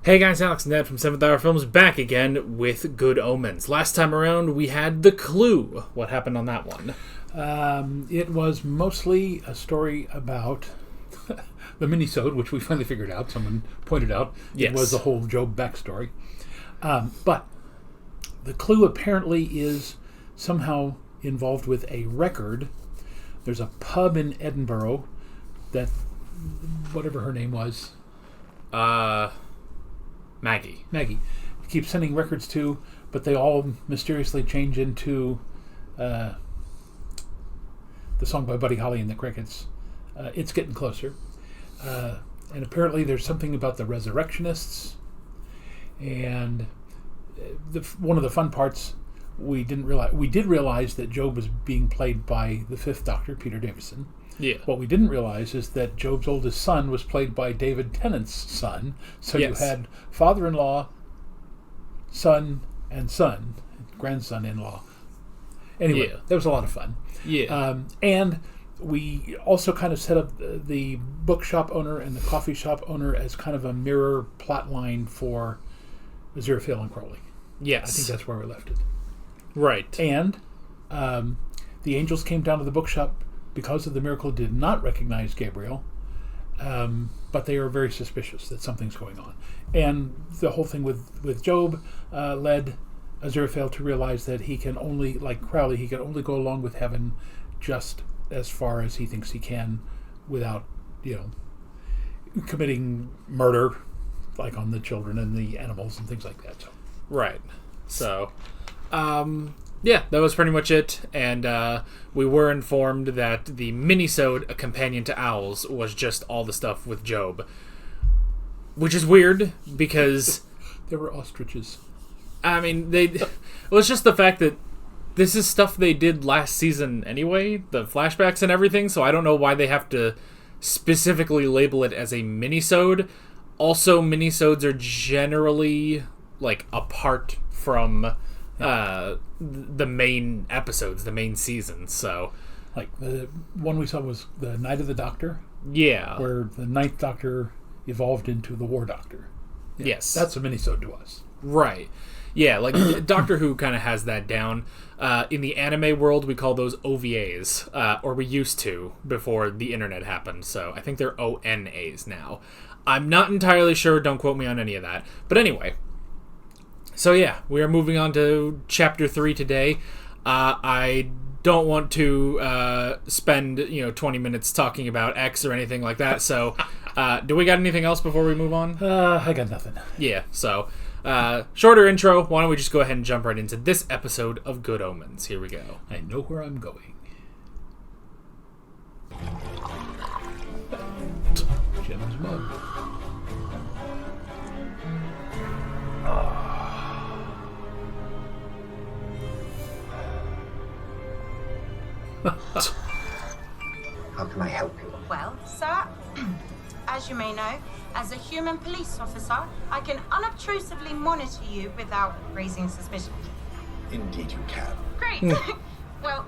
Hey guys, Alex and Ned from 7th Hour Films back again with Good Omens. Last time around we had The Clue. What happened on that one? It was mostly a story about the minisode, which we finally figured out. Someone pointed out Yes. It was the whole Job backstory. But The Clue apparently is somehow involved with a record. There's a pub in Edinburgh that, whatever her name was... Maggie keeps sending records to, but they all mysteriously change into the song by Buddy Holly and the Crickets. It's getting closer. And apparently there's something about the resurrectionists. And one of the fun parts, we did realize that Job was being played by the fifth Doctor, Peter Davison. Yeah. What we didn't realize is that Job's oldest son was played by David Tennant's son. So Yes. You had father-in-law, son, and son, grandson-in-law. Anyway, Yeah. that was a lot of fun. Yeah. And we also kind of set up the bookshop owner and the coffee shop owner as kind of a mirror plot line for Aziraphale and Crowley. Yes. I think that's where we left it. Right. And the angels came down to the bookshop because of the miracle, did not recognize Gabriel, but they are very suspicious that something's going on. And the whole thing with Job led Aziraphale to realize that he can only, like Crowley, he can only go along with heaven just as far as he thinks he can without, committing murder, like on the children and the animals and things like that. So. Right. So, yeah, that was pretty much it. And we were informed that the minisode, A Companion to Owls, was just all the stuff with Job. Which is weird, because... There were ostriches. I mean, it's just the fact that this is stuff they did last season anyway, the flashbacks and everything, so I don't know why they have to specifically label it as a minisode. Also, minisodes are generally, apart from the main episodes, the main season, so... Like, the one we saw was the Night of the Doctor. Yeah. Where the Ninth Doctor evolved into the War Doctor. Yeah, yes. That's a minisode to us. Right. Yeah, Doctor Who kind of has that down. In the anime world, we call those OVAs, or we used to before the internet happened, so I think they're ONAs now. I'm not entirely sure, don't quote me on any of that. But anyway, so yeah, we are moving on to Chapter 3 today. I don't want to spend 20 minutes talking about X or anything like that, so do we got anything else before we move on? I got nothing. Yeah, so shorter intro. Why don't we just go ahead and jump right into this episode of Good Omens. Here we go. I know where I'm going. Jim's mug. How can I help you? Well, sir, as you may know, as a human police officer, I can unobtrusively monitor you without raising suspicion. Indeed you can. Great. Well,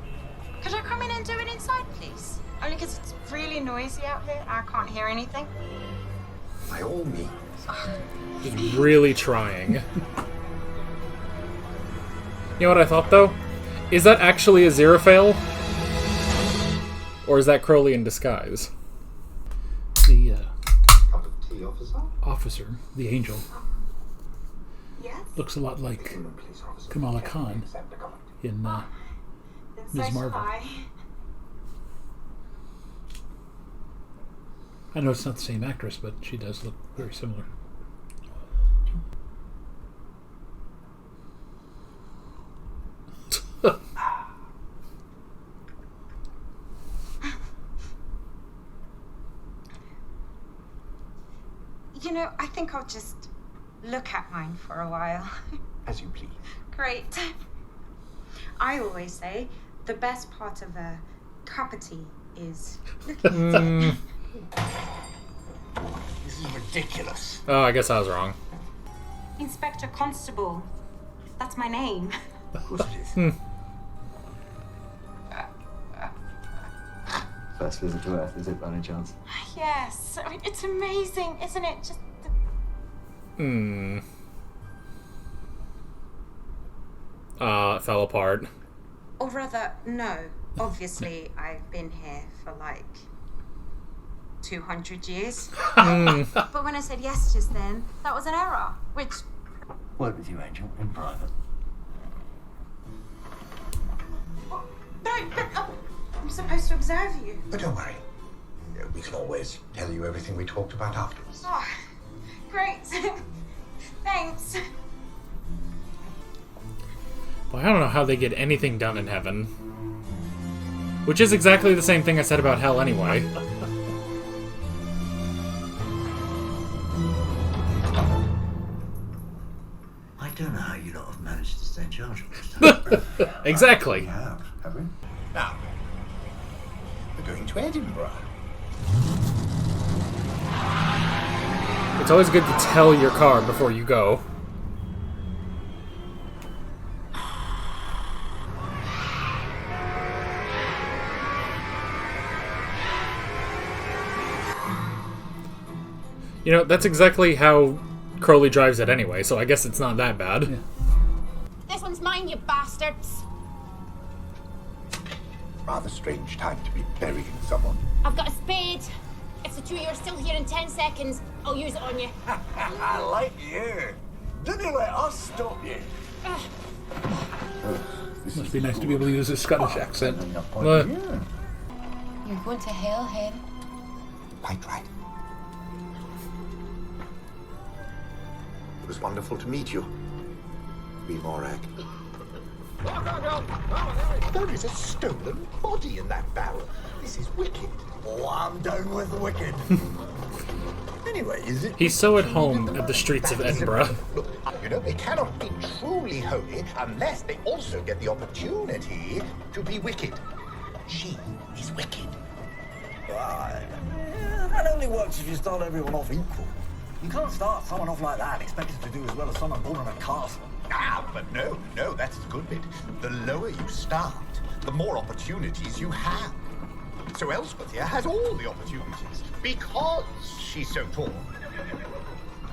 could I come in and do it inside, please? Only because it's really noisy out here. I can't hear anything. By all means. Just really trying. You know what I thought, though? Is that actually Aziraphale? Or is that Crowley in disguise? The Cup of tea, officer? officer, the angel, Yes? looks a lot like Human police officer. Kamala Khan Accept the comment. in Then Ms. so Marvel. shall I. I know it's not the same actress, but she does look very similar. I think I'll just look at mine for a while. As you please. Great. I always say the best part of a cup of tea is looking at it. This is ridiculous. Oh, I guess I was wrong. Inspector Constable. That's my name. Of course it is. First visit to Earth, is it, by any chance? Yes. I mean, it's amazing, isn't it? Just It fell apart. Or rather, no. Obviously, I've been here for like 200 years. But when I said yes just then, that was an error, which... Word with you, Angel, in private. No, but I'm supposed to observe you. But don't worry. We can always tell you everything we talked about afterwards. Oh, great. Thanks. Well, I don't know how they get anything done in heaven. Which is exactly the same thing I said about hell anyway. I don't know how you lot have managed to stay in charge of this time. Exactly. We have we? Now, we're going to Edinburgh. It's always good to tell your car before you go. You know, that's exactly how Crowley drives it anyway, so I guess it's not that bad. Yeah. This one's mine, you bastards. Rather strange time to be burying someone. I've got a spade. If the two of you are still here in 10 seconds, I'll use it on you. I like you. Didn't you let us stop you? Must be nice to be able to use a Scottish accent. What? You're going to hell, Hen. Quite right. It was wonderful to meet you, Wee Morag. There is a stolen body in that barrel. This is wicked. Oh, I'm down with the wicked. Anyway, is it? He's so at home at the streets of Edinburgh. Look, you know, they cannot be truly holy unless they also get the opportunity to be wicked. She is wicked. Right. That only works if you start everyone off equal. You can't start someone off like that and expect it to do as well as someone born in a castle. Ah, but no, that's the good bit. The lower you start, the more opportunities you have. So Elspeth here has all the opportunities because she's so tall.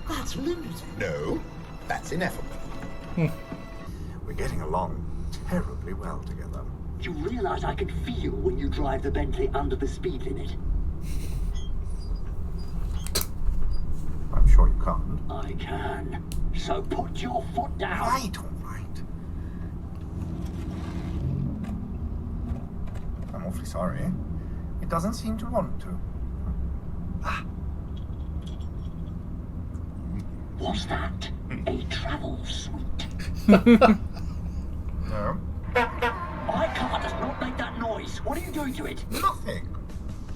That's lunacy. No, that's ineffable. We're getting along terribly well together. You realize I can feel when you drive the Bentley under the speed limit? I'm sure you can't. I can. So put your foot down. Right, all right. I'm awfully sorry. It doesn't seem to want to. Was that a travel suit? No, My car does not make that noise. What are you doing to it? nothing.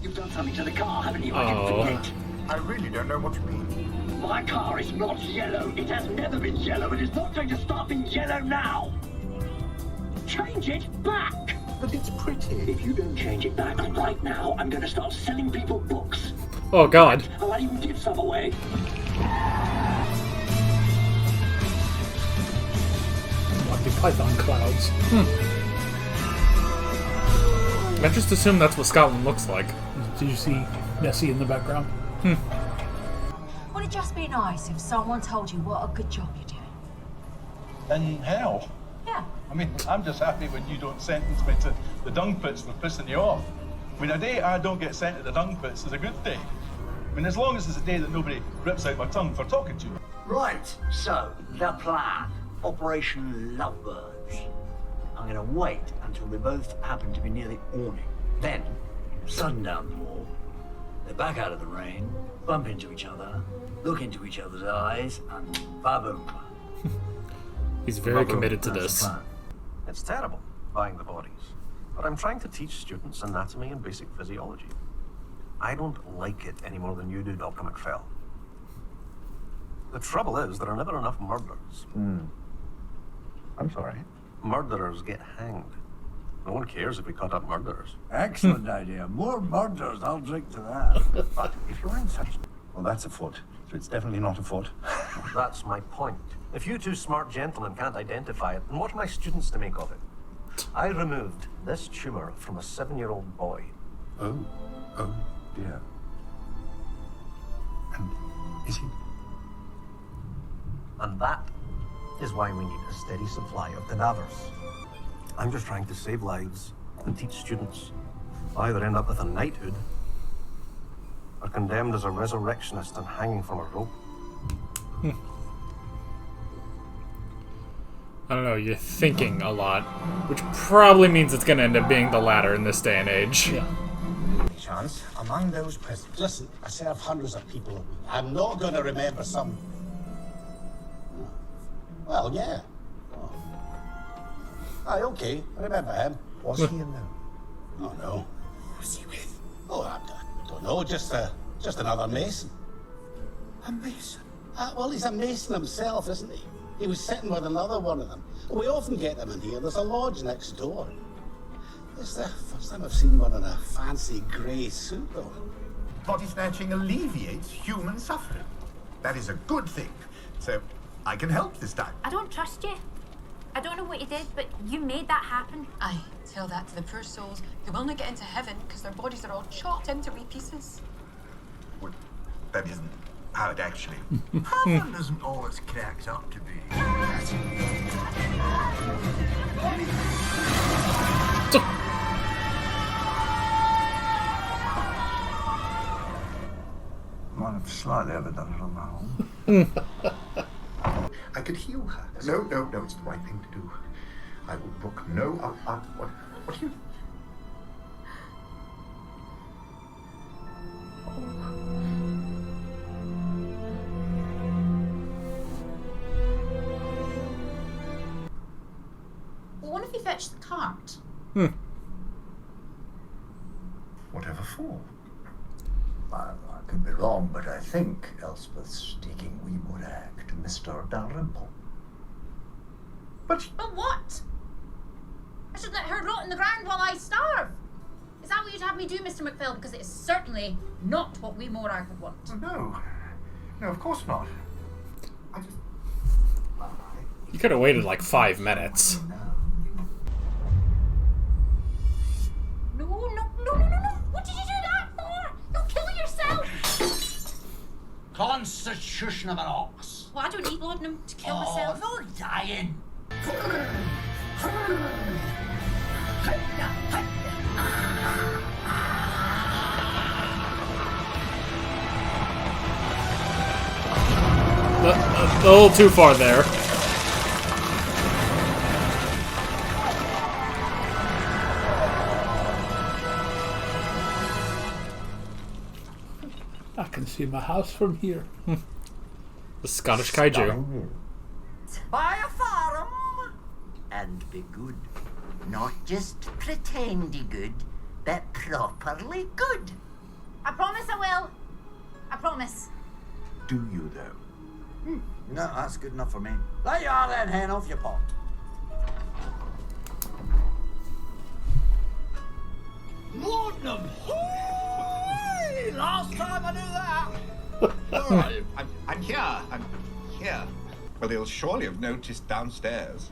You've done something to the car, haven't you? I didn't forget. I really don't know what you mean. My car is not yellow. It has never been yellow, and it's not going to start being yellow now. Change it back. But it's pretty. If you don't change it back right now, I'm going to start selling people books. Oh god. I might even give some away. Monty Python clouds. I just assume that's what Scotland looks like. Did you see Nessie in the background? Would it just be nice if someone told you what a good job you're doing? In hell. Yeah. I mean, I'm just happy when you don't sentence me to the dung pits for pissing you off. I mean, a day I don't get sent to the dung pits is a good day. I mean, as long as it's a day that nobody rips out my tongue for talking to you. Right, so, the plan. Operation Lovebirds. I'm going to wait until they both happen to be near the awning. Then, sudden downpour. They're back out of the rain, bump into each other, look into each other's eyes, and ba-boom. He's very committed to That's this. the plan. It's terrible, buying the bodies. But I'm trying to teach students anatomy and basic physiology. I don't like it any more than you do, Dr. McFell. The trouble is, there are never enough murders. I'm sorry. Murderers get hanged. No one cares if we cut up murderers. Excellent idea. More murders. I'll drink to that. But if you're in such... Well, that's a foot. So it's definitely not a foot. That's my point. If you two smart gentlemen can't identify it, then what are my students to make of it? I removed this tumor from a 7-year-old boy. Oh dear. And is he... And that is why we need a steady supply of cadavers. I'm just trying to save lives and teach students. Either end up with a knighthood or condemned as a resurrectionist and hanging from a rope. I don't know, you're thinking a lot, which probably means it's going to end up being the latter in this day and age. Yeah. Chance, among those present. Listen, I serve hundreds of people a week. I'm not going to remember some... Well, yeah. Oh. Aye, okay. I remember him. Was he in there? Oh, no. Who's he with? Oh, I don't know. Just another Mason. A Mason? Well, he's a Mason himself, isn't he? He was sitting with another one of them. We often get them in here. There's a lodge next door. It's the first time I've seen one in a fancy grey suit, though. Body snatching alleviates human suffering. That is a good thing. So, I can help this time. I don't trust you. I don't know what you did, but you made that happen. Aye, tell that to the poor souls who will not get into heaven because their bodies are all chopped into wee pieces. Well, that isn't how it actually... Heaven isn't all it's cracked up to be. Might have slightly overdone it on my own. I could heal her. No, it's the right thing to do. I will book no... what do you... Well, what if you fetch the cart? Whatever for? I could be wrong, but I think Elspeth's taking wee Morag to Mr. Dalrymple. But what? I should let her rot in the ground while I starve. Is that what you'd have me do, Mr. McPhail? Because it is certainly not what we Morag would want. No, of course not. I just... You could have waited like 5 minutes. No. What did you do that for? You'll kill yourself. Constitution of an ox. Well, I don't need laudanum to kill myself. No dying. A little too far there. I can see my house from here. The Scottish kaiju. Buy a farm. And be good. Not just pretendy good, but properly good. I promise I will. I promise. Do you, though? No, that's good enough for me. There you are then, hen, off your pot. Laudanum. Last time I knew that. I'm here. Well, they'll surely have noticed downstairs.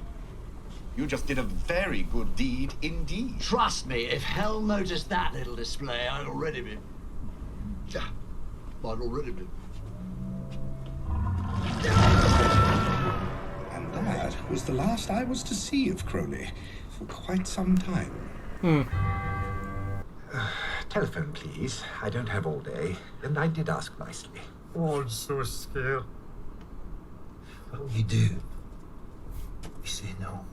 You just did a very good deed indeed. Trust me, if hell noticed that little display, I'd already been. And that was the last I was to see of Crowley for quite some time. Telephone, please. I don't have all day, and I did ask nicely. Oh, I'm so scared. You do. You say no.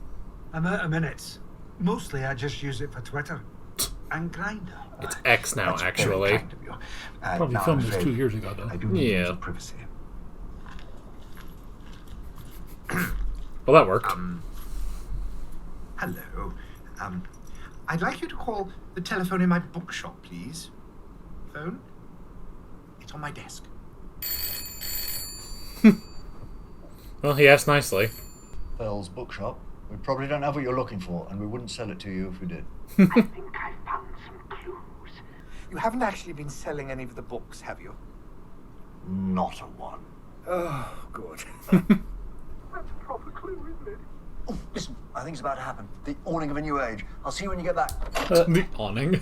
I'm out of minutes. Mostly I just use it for Twitter. And Grindr. It's X now, actually. Probably filmed this 2 years ago, though. I do need some privacy. Well, that worked. Hello. I'd like you to call the telephone in my bookshop, please. Phone? It's on my desk. Well, he asked nicely. Bell's bookshop. We probably don't have what you're looking for, and we wouldn't sell it to you if we did. I think I found some clues. You haven't actually been selling any of the books, have you? Not a one. Oh, good. That's a proper clue, isn't it? Oh, listen, I think it's about to happen. The awning of a new age. I'll see you when you get back. The awning?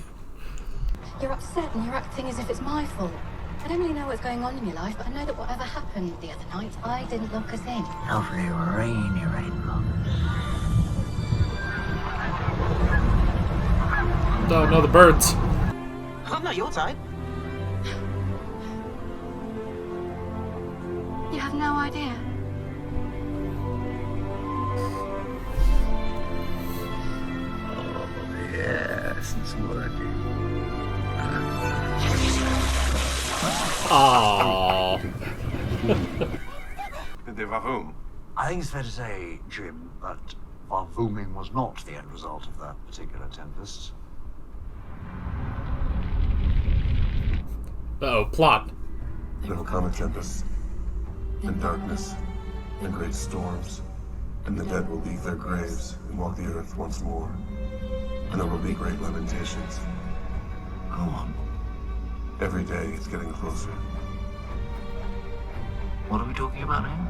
You're upset and you're acting as if it's my fault. I don't really know what's going on in your life, but I know that whatever happened the other night, I didn't lock us in. Lovely rainy rainbow. No, the birds. I'm not your type. You have no idea. Oh, yes, it's working. Aww. Did they vavoom? I think it's fair to say, Jim, that vavooming was not the end result of that particular tempest. Uh-oh, plot. There will come a tempest, and darkness, and great storms, and the dead will leave their graves and walk the earth once more, and there will be great lamentations. Go on. Every day it's getting closer. What are we talking about now?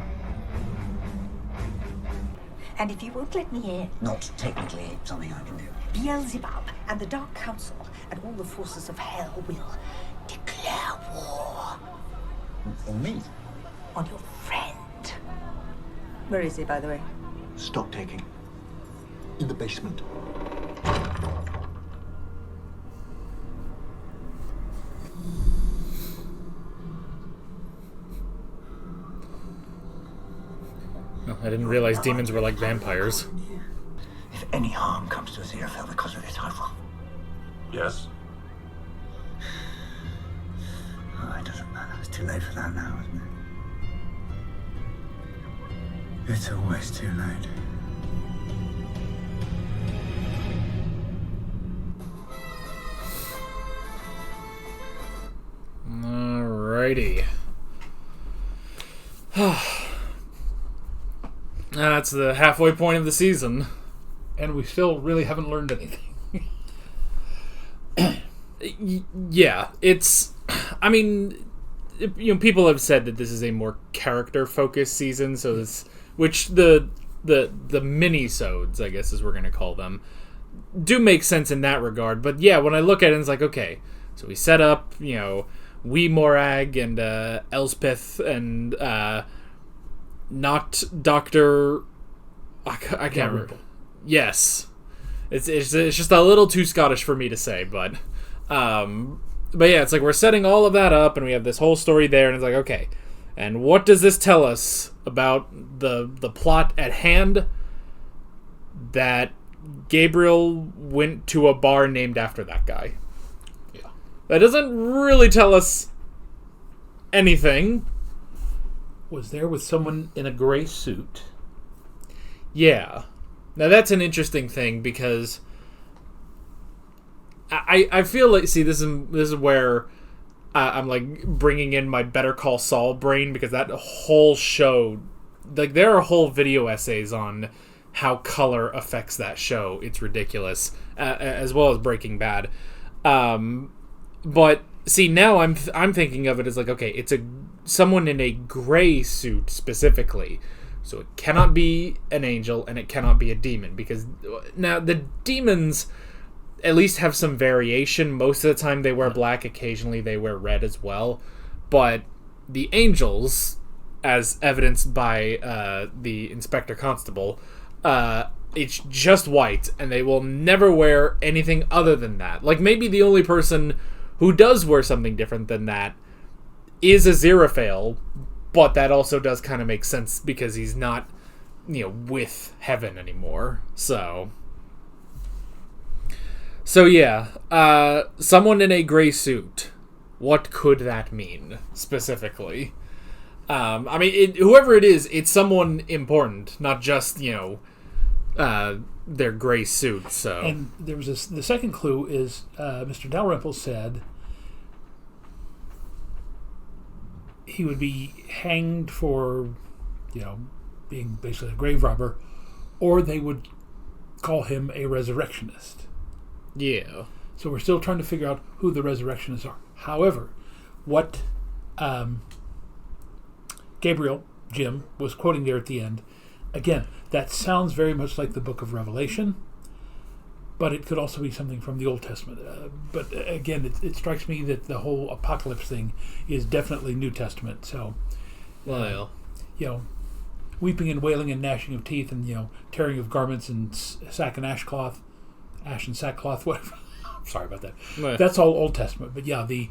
And if you won't let me in, Not technically something I can do. Beelzebub and the Dark Council and all the forces of hell will declare war. On me? On your friend. Where is he, by the way? Stock taking. In the basement. Oh, I didn't realize demons were like vampires. If any harm comes to Aziraphale because of this, I will. Yes? Oh, it doesn't matter. It's too late for that now, isn't it? It's always too late. Alrighty. That's the halfway point of the season. And we still really haven't learned anything. Yeah, it's... I mean, people have said that this is a more character-focused season, so this... Which the mini-sodes, I guess is we're going to call them, do make sense in that regard. But yeah, when I look at it, it's like, okay, so we set up, Wee Morag and Elspeth and not Dr... I can't remember. Yes. It's just a little too Scottish for me to say, but yeah, it's like we're setting all of that up and we have this whole story there and it's like, okay, and what does this tell us about the plot at hand? That Gabriel went to a bar named after that guy. Yeah. That doesn't really tell us anything. Was there with someone in a gray suit. Yeah. Now that's an interesting thing because I feel like, see, this is where I'm like bringing in my Better Call Saul brain, because that whole show, like there are whole video essays on how color affects that show. It's ridiculous, as well as Breaking Bad. But see, now I'm thinking of it as like, okay, it's someone in a gray suit specifically. So it cannot be an angel and it cannot be a demon, because now the demons at least have some variation. Most of the time they wear black, occasionally they wear red as well. But the angels, as evidenced by the Inspector Constable, it's just white and they will never wear anything other than that. Like maybe the only person who does wear something different than that is Aziraphale, but that also does kind of make sense because he's not, with heaven anymore. So yeah, someone in a gray suit. What could that mean specifically? I mean, whoever it is, it's someone important, not just their gray suit. So, and there was the second clue is Mr. Dalrymple said he would be hanged for, being basically a grave robber, or they would call him a resurrectionist. Yeah. So we're still trying to figure out who the resurrectionists are. However, what Gabriel, Jim, was quoting there at the end, again, that sounds very much like the Book of Revelation. but it could also be something from the Old Testament. But again, it strikes me that the whole apocalypse thing is definitely New Testament. So, weeping and wailing and gnashing of teeth and tearing of garments and ash and sackcloth, whatever. Sorry about that. Right. That's all Old Testament. But yeah, the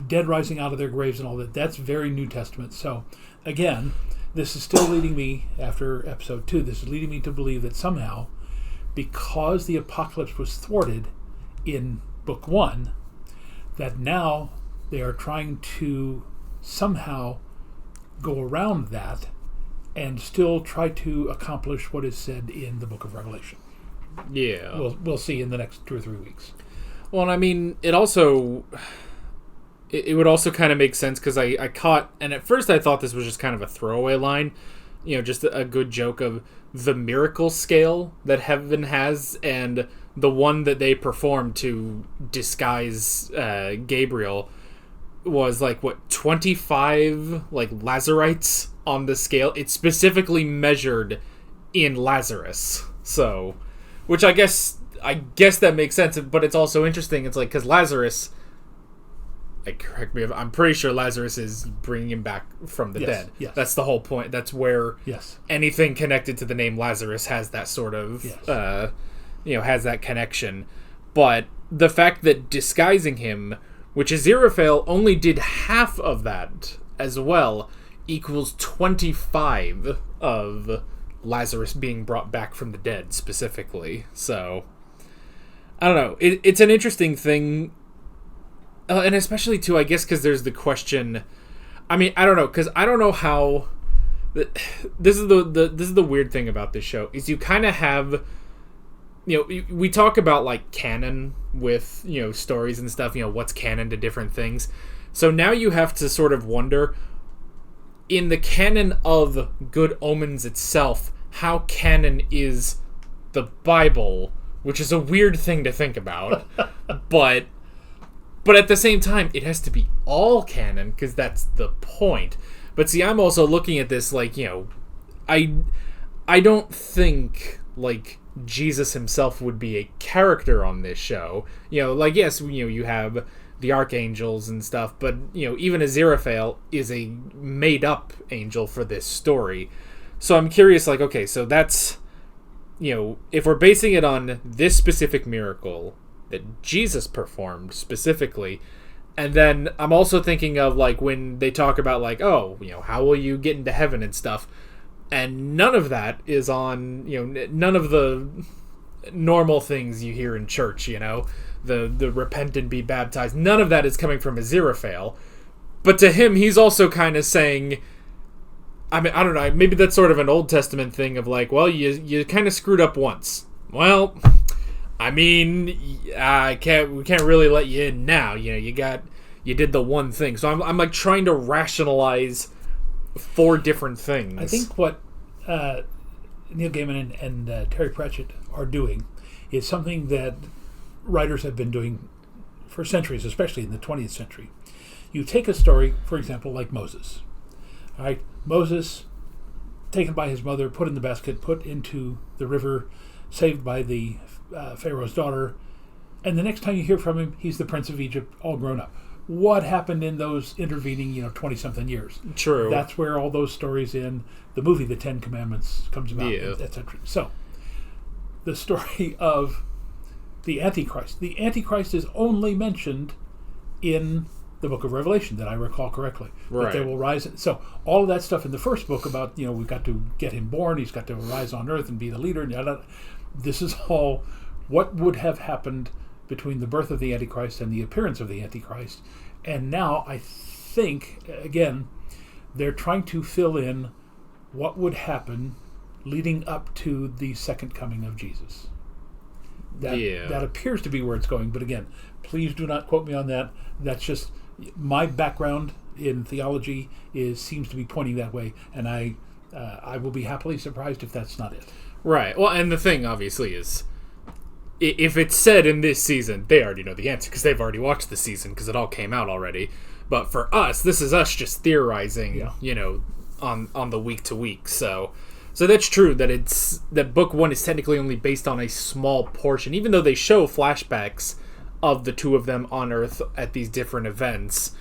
dead rising out of their graves and all that, that's very New Testament. So again, this is still leading me, after episode 2, this is leading me to believe that somehow, because the apocalypse was thwarted in book 1, that now they are trying to somehow go around that and still try to accomplish what is said in the book of Revelation. Yeah. We'll see in the next 2 or 3 weeks. Well, and I mean, it would also kind of make sense, because I caught, and at first I thought this was just kind of a throwaway line, just a good joke of the miracle scale that heaven has, and the one that they performed to disguise Gabriel was 25 Lazarites on the scale. It's specifically measured in Lazarus, so, which I guess that makes sense, but it's also interesting. It's because Lazarus, correct me if I'm pretty sure Lazarus is bringing him back from the dead. Yes. That's the whole point. That's where anything connected to the name Lazarus has that sort of, has that connection. But the fact that disguising him, which Aziraphale only did half of that as well, equals 25 of Lazarus being brought back from the dead specifically. So, I don't know. It's an interesting thing. And especially, too, I guess, because there's the question... I mean, I don't know, because I don't know how... This is the weird thing about this show, is you kind of have... we talk about, canon with, stories and stuff, what's canon to different things. So now you have to sort of wonder, in the canon of Good Omens itself, how canon is the Bible, which is a weird thing to think about, but at the same time, it has to be all canon, because that's the point. But see, I'm also looking at this I don't think, Jesus himself would be a character on this show. Yes, you have the archangels and stuff, but, even Aziraphale is a made-up angel for this story. So I'm curious, okay, so that's, if we're basing it on this specific miracle that Jesus performed specifically, and then I'm also thinking of when they talk about how will you get into heaven and stuff, and none of that is on none of the normal things you hear in church, the repent and be baptized, none of that is coming from Aziraphale, but to him he's also kind of saying, I mean, I don't know, maybe that's sort of an Old Testament thing of you kind of screwed up once, well, I mean, we can't really let you in now. You did the one thing. So I'm trying to rationalize 4 different things. I think what Neil Gaiman and Terry Pratchett are doing is something that writers have been doing for centuries, especially in the 20th century. You take a story, for example, like Moses. All right, Moses, taken by his mother, put in the basket, put into the river, saved by the Pharaoh's daughter, and the next time you hear from him, he's the Prince of Egypt, all grown up. What happened in those intervening, 20-something years? True. That's where all those stories in the movie, The 10 Commandments, comes about, etc. So, the story of the Antichrist. The Antichrist is only mentioned in the book of Revelation, that I recall correctly. Right. That they will rise. So, all of that stuff in the first book about, we've got to get him born, he's got to rise on earth and be the leader, and yada. This is all what would have happened between the birth of the Antichrist and the appearance of the Antichrist. And now I think, again, they're trying to fill in what would happen leading up to the second coming of Jesus. That appears to be where it's going. But again, please do not quote me on that. That's just my background in theology seems to be pointing that way. And I will be happily surprised if that's not it. Right. Well, and the thing, obviously, is if it's said in this season, they already know the answer because they've already watched the season because it all came out already. But for us, this is us just theorizing, on the week to week. So So that's true, that book 1 is technically only based on a small portion, even though they show flashbacks of the two of them on Earth at these different events.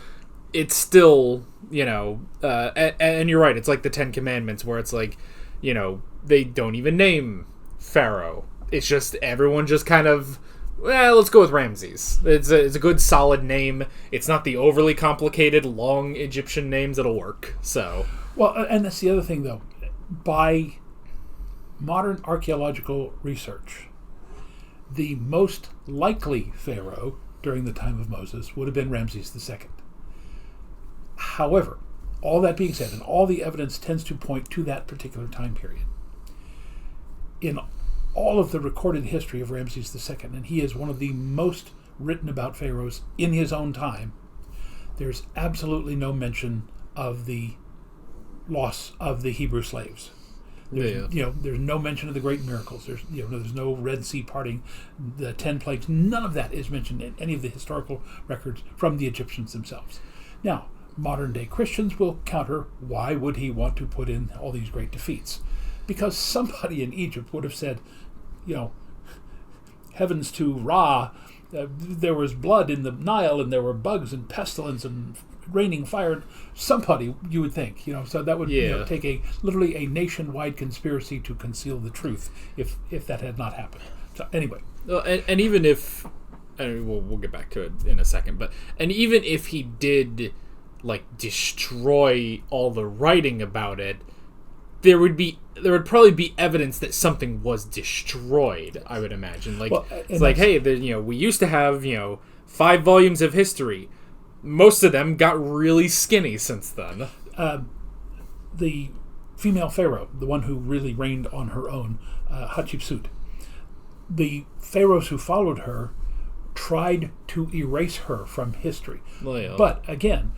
It's still, and you're right, it's like the Ten Commandments, where it's like, they don't even name Pharaoh. It's just, everyone just kind of, let's go with Ramses. It's a good, solid name. It's not the overly complicated, long Egyptian names that'll work, so... Well, and that's the other thing, though. By modern archaeological research, the most likely pharaoh during the time of Moses would have been Ramses II. However, all that being said, and all the evidence tends to point to that particular time period, in all of the recorded history of Ramses II, and he is one of the most written about pharaohs in his own time, there's absolutely no mention of the loss of the Hebrew slaves. There's, there's no mention of the great miracles. There's no Red Sea parting, the 10 plagues. None of that is mentioned in any of the historical records from the Egyptians themselves. Now, modern day Christians will counter, why would he want to put in all these great defeats? Because somebody in Egypt would have said, heavens to Ra, there was blood in the Nile, and there were bugs and pestilence and raining fire. Somebody, you would think, so that would take literally a nationwide conspiracy to conceal the truth if that had not happened. So anyway, and even if, and we'll get back to it in a second, and even if he did destroy all the writing about it, there would probably be evidence that something was destroyed, I would imagine. We used to have 5 volumes of history. Most of them got really skinny since then. The female pharaoh, the one who really reigned on her own, Hatshepsut, the pharaohs who followed her tried to erase her from history. But again,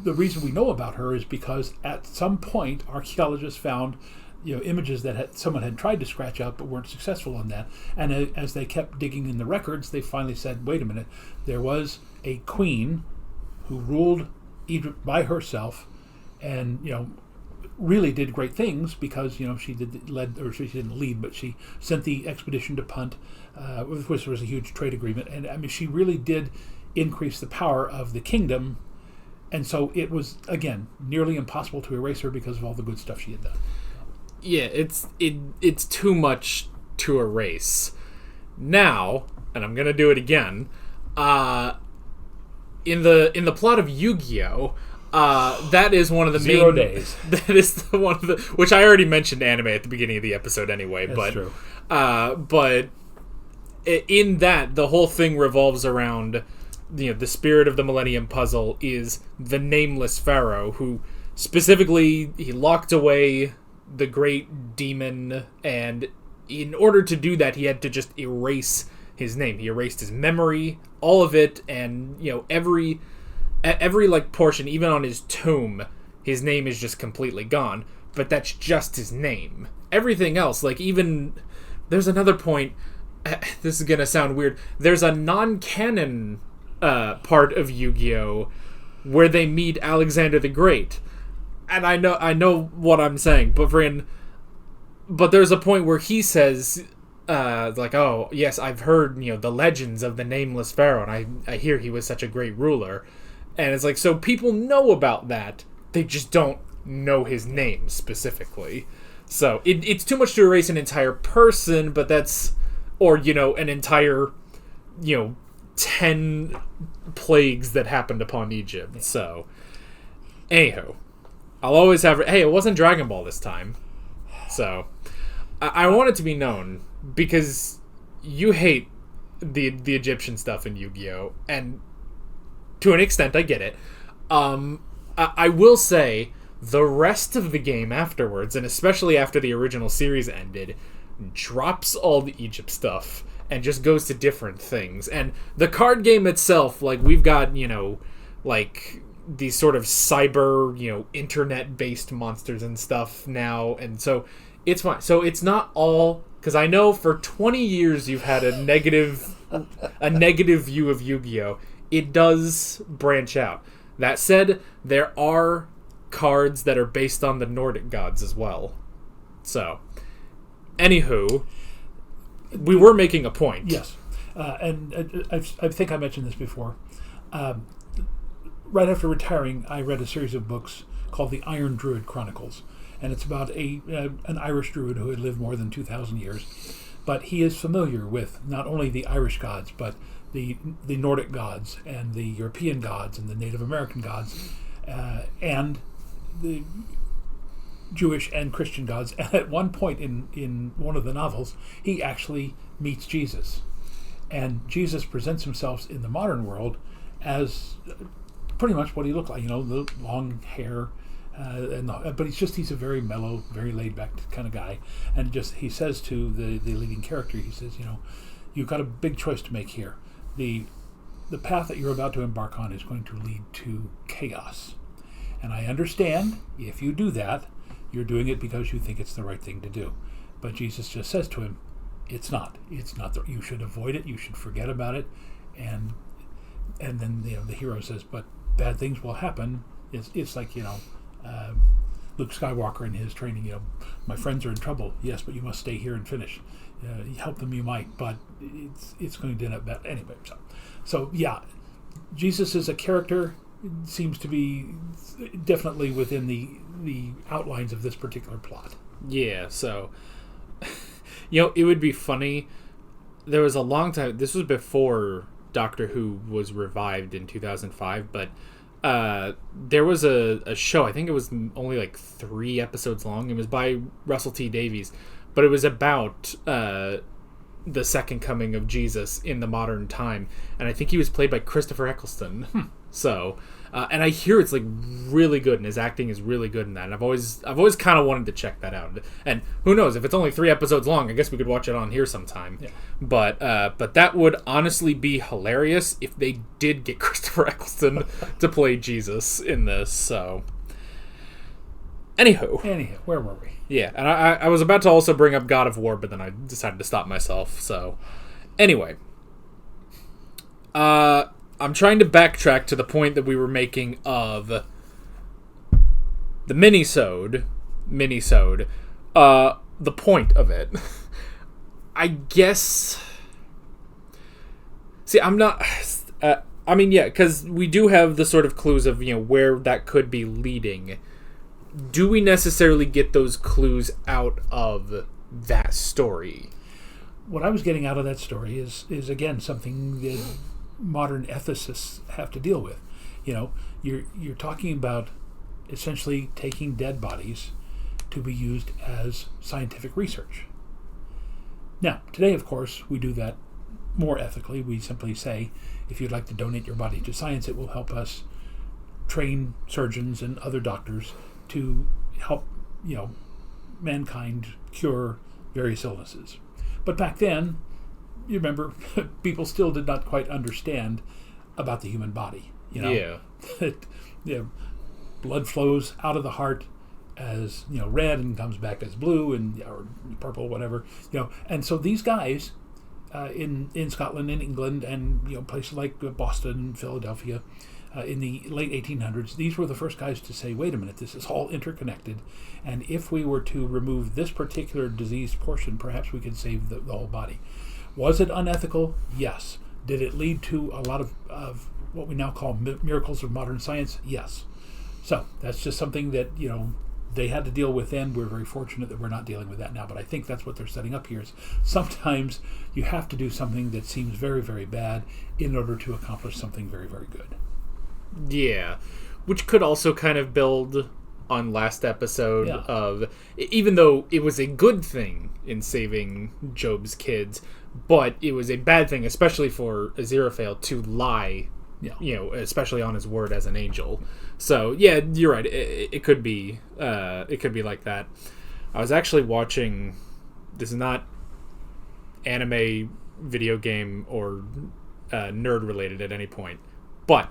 the reason we know about her is because at some point archaeologists found images that someone had tried to scratch out but weren't successful on that, and as they kept digging in the records, they finally said, wait a minute, there was a queen who ruled Egypt by herself, and really did great things because she didn't lead, but she sent the expedition to Punt, which was a huge trade agreement, and I mean she really did increase the power of the kingdom, and so it was again nearly impossible to erase her because of all the good stuff she had done. Yeah, it's too much to erase. Now, and I'm gonna do it again. In the plot of Yu-Gi-Oh, that is one of the 0 days. That is the one of the, which I already mentioned anime at the beginning of the episode anyway. That's true. But in that, the whole thing revolves around the spirit of the Millennium Puzzle is the nameless pharaoh who specifically he locked away the great demon, and in order to do that, he had to just erase his name. He erased his memory, all of it, and every portion, even on his tomb, his name is just completely gone. But that's just his name. Everything else, even there's another point. This is gonna sound weird. There's a non-canon part of Yu-Gi-Oh where they meet Alexander the Great, and I know what I'm saying, but there's a point where he says. Oh yes, I've heard the legends of the nameless pharaoh, and I hear he was such a great ruler, and it's like, so people know about that, they just don't know his name specifically. So it's too much to erase an entire person, but that's, or an entire 10 plagues that happened upon Egypt. So anywho, I'll always have, hey, it wasn't Dragon Ball this time, so I want it to be known. Because you hate the Egyptian stuff in Yu-Gi-Oh! And to an extent, I get it. I will say, the rest of the game afterwards, and especially after the original series ended, drops all the Egypt stuff and just goes to different things. And the card game itself, we've got, these sort of cyber, internet-based monsters and stuff now, and so it's fine. So it's not all... Because I know for 20 years you've had a negative view of Yu-Gi-Oh! It does branch out. That said, there are cards that are based on the Nordic gods as well. So, anywho, we were making a point. Yes. And I think I mentioned this before. Right after retiring, I read a series of books called The Iron Druid Chronicles. And it's about an Irish druid who had lived more than 2,000 years. But he is familiar with not only the Irish gods, but the Nordic gods and the European gods and the Native American gods and the Jewish and Christian gods. And at one point in one of the novels, he actually meets Jesus. And Jesus presents himself in the modern world as pretty much what he looked like, the long hair, but he's a very mellow, very laid-back kind of guy. And he says to the leading character, he says, you've got a big choice to make here. The path that you're about to embark on is going to lead to chaos. And I understand if you do that, you're doing it because you think it's the right thing to do. But Jesus just says to him, it's not. You should avoid it. You should forget about it. And then the hero says, but bad things will happen. It's like Luke Skywalker in his training. My friends are in trouble. Yes, but you must stay here and finish. Help them you might, but it's going to end up bad anyway. So yeah, Jesus is a character. Seems to be definitely within the outlines of this particular plot. Yeah. So it would be funny. There was a long time. This was before Doctor Who was revived in 2005, but there was a show, I think it was only like 3 episodes long. It was by Russell T Davies, but it was about the second coming of Jesus in the modern time, and I think he was played by Christopher Eccleston. So, and I hear it's like really good, and his acting is really good in that. And I've always kind of wanted to check that out. And who knows, if it's only 3 episodes long, I guess we could watch it on here sometime. Yeah. But that would honestly be hilarious if they did get Christopher Eccleston to play Jesus in this. So, anywho, where were we? Yeah, and I was about to also bring up God of War, but then I decided to stop myself. So, anyway, I'm trying to backtrack to the point that we were making of the minisode, the point of it. I guess. See, I'm not. Because we do have the sort of clues of where that could be leading. Do we necessarily get those clues out of that story? What I was getting out of that story is again something that modern ethicists have to deal with. You're talking about essentially taking dead bodies to be used as scientific research. Now, today, of course, we do that more ethically. We simply say, if you'd like to donate your body to science, it will help us train surgeons and other doctors to help, mankind cure various illnesses. But back then, you remember, people still did not quite understand about the human body. Yeah. Blood flows out of the heart as red and comes back as blue or purple, whatever. And so these guys in Scotland, in England, and places like Boston, Philadelphia, in the late 1800s, these were the first guys to say, wait a minute, this is all interconnected, and if we were to remove this particular diseased portion, perhaps we could save the whole body. Was it unethical? Yes. Did it lead to a lot of what we now call miracles of modern science? Yes. So that's just something that they had to deal with then. We're very fortunate that we're not dealing with that now, but I think that's what they're setting up here. Is sometimes you have to do something that seems very, very bad in order to accomplish something very, very good. Yeah, which could also kind of build on last episode of, even though it was a good thing in saving Job's kids, but it was a bad thing, especially for Aziraphale, to lie, especially on his word as an angel. So yeah, you're right. It could be like that. I was actually watching. This is not anime, video game, or nerd related at any point, but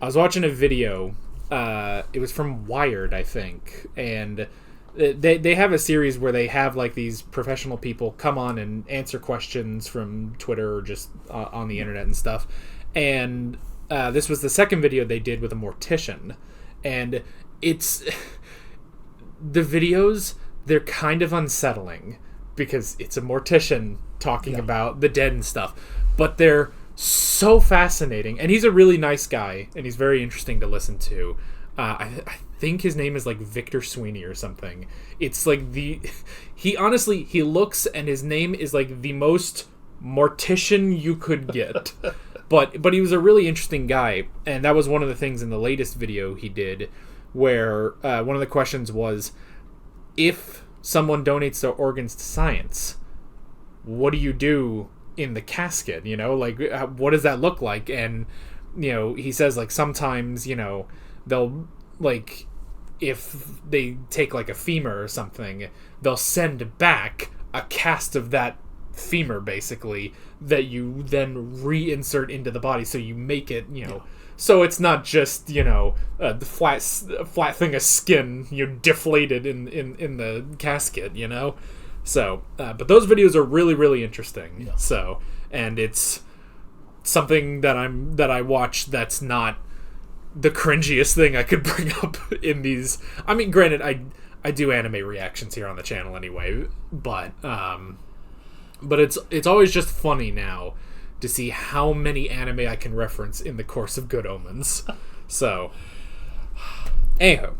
I was watching a video. It was from Wired, I think, and they have a series where they have like these professional people come on and answer questions from Twitter or just on the internet and stuff. And this was the second video they did with a mortician, and it's the videos. they're kind of unsettling because it's a mortician talking about the dead and stuff, but they're so fascinating. And he's a really nice guy, and he's very interesting to listen to. I think his name is like Victor Sweeney or something. It's like he looks, and his name is like the most mortician you could get. But he was a really interesting guy, and that was one of the things in the latest video he did, where one of the questions was, if someone donates their organs to science, what do you do in the casket? You know, like, what does that look like? And, you know, he says, like, sometimes, you know, they'll, like, if they take, like, a femur or something, they'll send back a cast of that femur, basically, that you then reinsert into the body, so you make it, you know, so it's not just, you know, the flat thing of skin, you know, deflated in the casket, you know. So, but those videos are really, really interesting. Yeah. So, and it's something that I watch that's not the cringiest thing I could bring up in these. I mean, granted, I do anime reactions here on the channel anyway, but it's always just funny now to see how many anime I can reference in the course of Good Omens. So, anywho,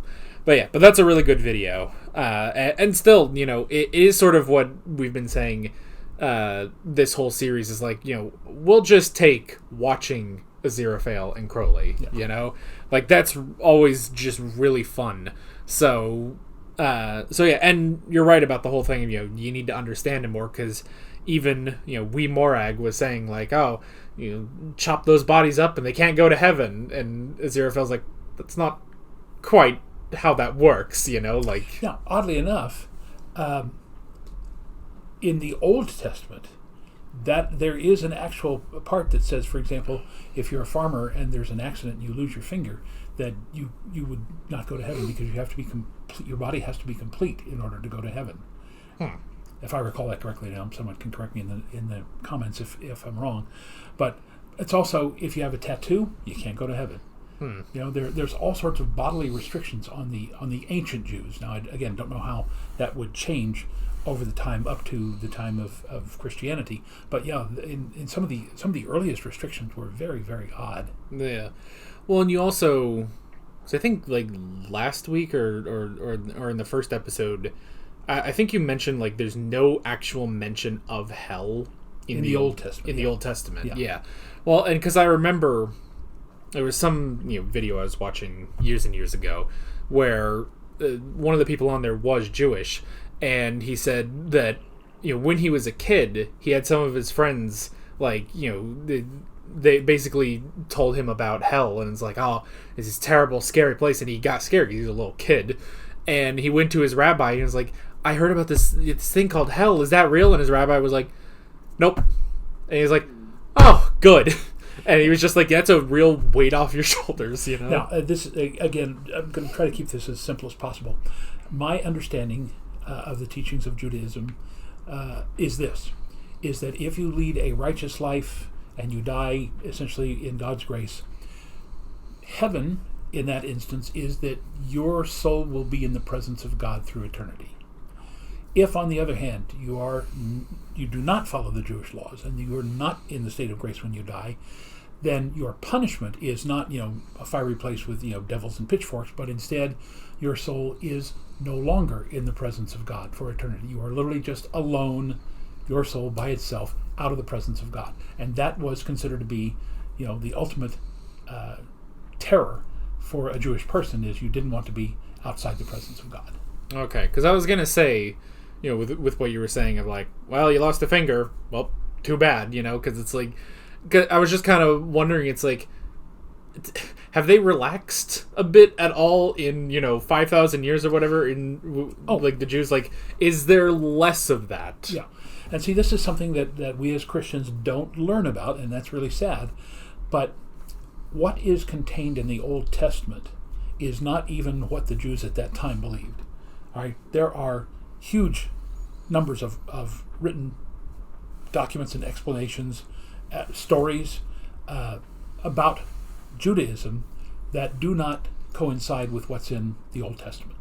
but that's a really good video. And still, you know, it is sort of what we've been saying. This whole series is like, you know, we'll just take watching Aziraphale and Crowley. You know, like that's always just really fun. So yeah, and you're right about the whole thing. You know, you need to understand it more, because even, you know, Wee Morag was saying, like, oh, you know, chop those bodies up and they can't go to heaven. And Aziraphale's like, that's not quite how that works, you know, like... Now, oddly enough, in the Old Testament, that there is an actual part that says, for example, if you're a farmer and there's an accident and you lose your finger, that you would not go to heaven, because you have to be complete, your body has to be complete in order to go to heaven. If I recall that correctly. Now, someone can correct me in the comments if I'm wrong. But it's also, if you have a tattoo, you can't go to heaven. You know, there's all sorts of bodily restrictions on the ancient Jews. Now, I, again, don't know how that would change over the time up to the time of Christianity. But yeah, in some of the earliest restrictions were very, very odd. Yeah. Well, and you also, so I think like last week or in the first episode, I think you mentioned, like, there's no actual mention of hell in the Old Testament. In the Old Testament, yeah. Well, and because I remember there was some, you know, video I was watching years and years ago where one of the people on there was Jewish, and he said that, you know, when he was a kid, he had some of his friends, like, you know, they basically told him about hell, and it's like, oh, it's this terrible, scary place, and he got scared because he was a little kid, and he went to his rabbi, and he was like, I heard about this thing called hell. Is that real? And his rabbi was like, nope. And he was like, oh, good. And he was just like, that's a real weight off your shoulders, you know? Now, this, again, I'm going to try to keep this as simple as possible. My understanding of the teachings of Judaism is that if you lead a righteous life and you die essentially in God's grace, heaven, in that instance, is that your soul will be in the presence of God through eternity. If, on the other hand, you do not follow the Jewish laws and you are not in the state of grace when you die, then your punishment is not, you know, a fiery place with, you know, devils and pitchforks, but instead your soul is no longer in the presence of God for eternity. You are literally just alone, your soul by itself, out of the presence of God. And that was considered to be, you know, the ultimate terror for a Jewish person, is you didn't want to be outside the presence of God. Okay, because I was going to say, you know, with what you were saying of like, well, you lost a finger, well, too bad, you know, because it's like, I was just kind of wondering, it's like, have they relaxed a bit at all in, you know, 5,000 years or whatever in like the Jews? Like, is there less of that? Yeah. And see, this is something that we as Christians don't learn about, and that's really sad. But what is contained in the Old Testament is not even what the Jews at that time believed. All right? There are huge numbers of written documents and explanations, stories about Judaism that do not coincide with what's in the Old Testament.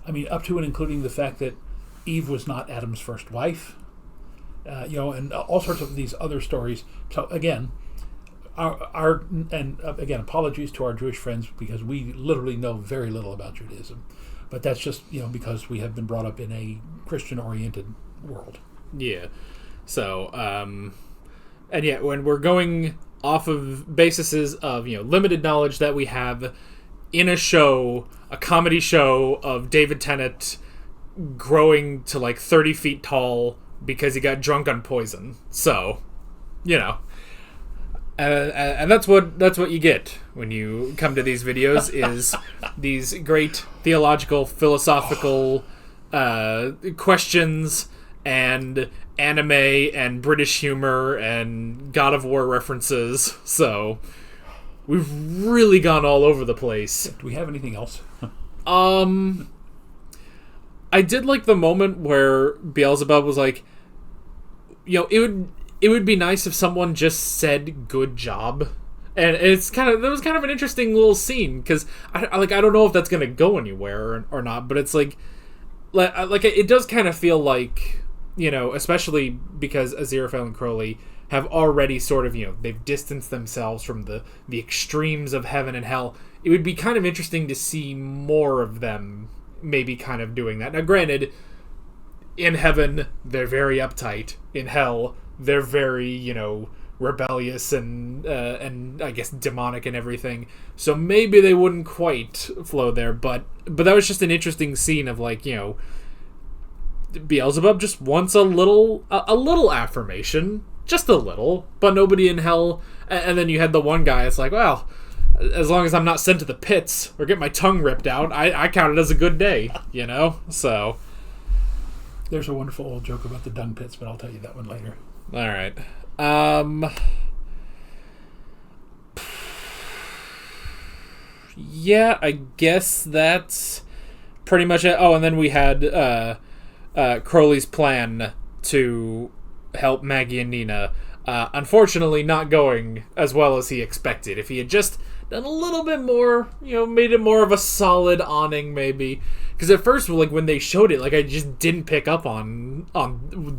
I mean, up to and including the fact that Eve was not Adam's first wife, and all sorts of these other stories. So again, again, apologies to our Jewish friends because we literally know very little about Judaism, but that's just because we have been brought up in a Christian-oriented world. Yeah. So, and yeah, when we're going off of bases of limited knowledge that we have in a show, a comedy show of David Tennant growing to like 30 feet tall because he got drunk on poison. So, and that's what you get when you come to these videos is these great theological, philosophical questions and anime and British humor and God of War references. So we've really gone all over the place. Do we have anything else? I did like the moment where Beelzebub was like, it would be nice if someone just said "good job," and that was kind of an interesting little scene because I don't know if that's gonna go anywhere or not, but it's like it does kind of feel like especially because Aziraphale and Crowley have already sort of they've distanced themselves from the extremes of heaven and hell. It would be kind of interesting to see more of them maybe kind of doing that. Now, granted, in heaven they're very uptight. In hell, they're very, rebellious and I guess demonic and everything. So maybe they wouldn't quite flow there, but that was just an interesting scene of like, Beelzebub just wants a little affirmation, just a little, but nobody in hell. And then you had the one guy. It's like, well, as long as I'm not sent to the pits or get my tongue ripped out, I count it as a good day, So there's a wonderful old joke about the dung pits, but I'll tell you that one later. All right. Yeah, I guess that's pretty much it. Oh, and then we had Crowley's plan to help Maggie and Nina. Unfortunately, not going as well as he expected. If he had just done a little bit more, made it more of a solid awning, maybe. Because at first, like when they showed it, like I just didn't pick up on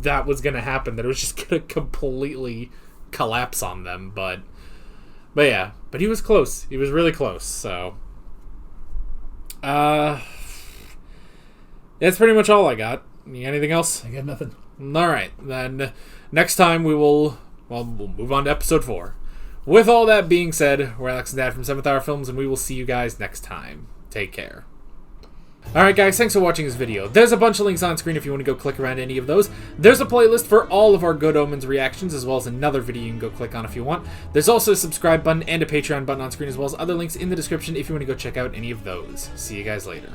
that was gonna happen. That it was just gonna completely collapse on them. But yeah, but he was close. He was really close. So, that's pretty much all I got. Anything else? I got nothing. All right, then next time we'll move on to episode 4. With all that being said, we're Alex and Dad from 7th Hour Films, and we will see you guys next time. Take care. Alright guys, thanks for watching this video. There's a bunch of links on screen if you want to go click around any of those. There's a playlist for all of our Good Omens reactions, as well as another video you can go click on if you want. There's also a subscribe button and a Patreon button on screen, as well as other links in the description if you want to go check out any of those. See you guys later.